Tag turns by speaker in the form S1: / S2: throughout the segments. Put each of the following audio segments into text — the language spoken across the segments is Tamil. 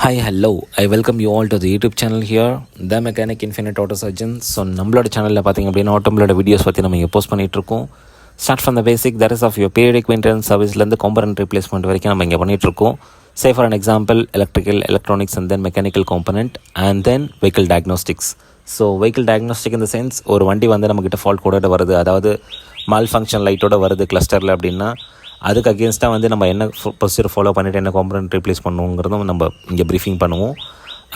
S1: Hi hello I welcome you all to the YouTube channel here the mechanic infinite auto surgeon. So நம்மளோட சேனலில் பார்த்திங்க அப்படின்னா ஆட்டோமொபைலோட வீடியோஸ் பற்றி நம்ம இங்கே போஸ்ட் பண்ணிகிட்ருக்கோம். Start from the basic that is of your periodic maintenance சர்வீஸ்லேருந்து காம்பனன்ட் ரிப்ளேஸ்மெண்ட் வரைக்கும் நம்ம இங்கே பண்ணிகிட்ருக்கோம். Say for an example electrical, electronics and then mechanical component and then vehicle diagnostics. So vehicle diagnostic இந்த சென்ஸ் ஒரு வண்டி வந்து நம்மக்கிட்ட ஃபால்ட் கோடோட வருது, அதாவது மால் ஃபங்க்ஷன் லைட்டோட வருது கிளஸ்டரில் அப்படின்னா அதுக்கு அகேன்ஸ்டாக வந்து நம்ம என்ன ப்ரொசீஜர் ஃபாலோ பண்ணிவிட்டு என்ன காம்பனன்ட் ரீப்ளேஸ் பண்ணுவோங்கிறதும் நம்ம இங்கே ப்ரீஃபிங் பண்ணுவோம்.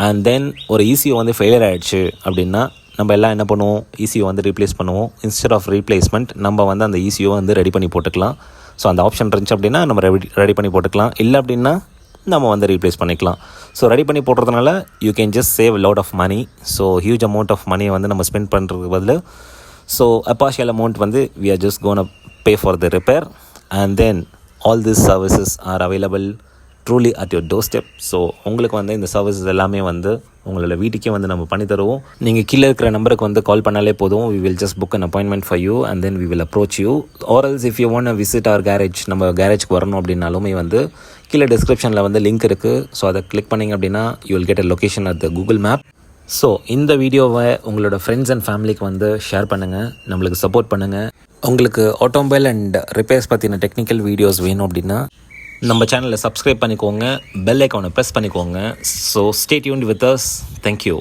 S1: அண்ட் தென் ஒரு ECU வந்து ஃபெயிலியர் ஆகிடுச்சு அப்படின்னா நம்ம எல்லாம் என்ன பண்ணுவோம், ECU வந்து ரீப்ளேஸ் பண்ணுவோம். இன்ஸ்டெட் ஆஃப் ரீப்ளேஸ்மெண்ட் நம்ம வந்து அந்த ECU வந்து ரெடி பண்ணி போட்டுக்கலாம். ஸோ அந்த ஆப்ஷன் இருந்துச்சு அப்படின்னா நம்ம ரெடி பண்ணி போட்டுக்கலாம், இல்லை அப்படின்னா நம்ம வந்து ரீப்ளேஸ் பண்ணிக்கலாம். ஸோ ரெடி பண்ணி போடுறதுனால you can just save lot of money. So huge amount of மணியை வந்து நம்ம ஸ்பெண்ட் பண்ணுறதுக்கு பதில் ஸோ a partial amount வந்து we are just gonna pay for the repair and then all these services are available truly at your doorstep. So உங்களுக்கு வந்து இந்த சர்வீசஸ் எல்லாமே வந்து உங்களோட வீட்டுக்கே வந்து நம்ம பண்ணி தருவோம். நீங்கள் கீழே இருக்கிற நம்பருக்கு வந்து கால் பண்ணாலே போதும். we will just book an appointment for you and then we will approach you. or else if you want to visit our garage, நம்ம கேரேஜ்க்கு வரணும் அப்படின்னாலுமே வந்து கீழே டிஸ்கிரிப்ஷனில் வந்து லிங்க் இருக்குது. ஸோ அதை கிளிக் பண்ணிங்க அப்படின்னா you will get a location at the Google Map. So இந்த வீடியோவை உங்களோட ஃப்ரெண்ட்ஸ் அண்ட் ஃபேமிலிக்கு வந்து ஷேர் பண்ணுங்கள், நம்மளுக்கு சப்போர்ட் பண்ணுங்கள். உங்களுக்கு ஆட்டோமொபைல் அண்ட் ரிப்பேர்ஸ் பற்றின டெக்னிக்கல் வீடியோஸ் வேணும் அப்படின்னா நம்ம சேனலை சப்ஸ்கிரைப் பண்ணிக்கோங்க, பெல் ஐக்கானை ப்ரெஸ் பண்ணிக்கோங்க. So stay tuned with us. Thank you.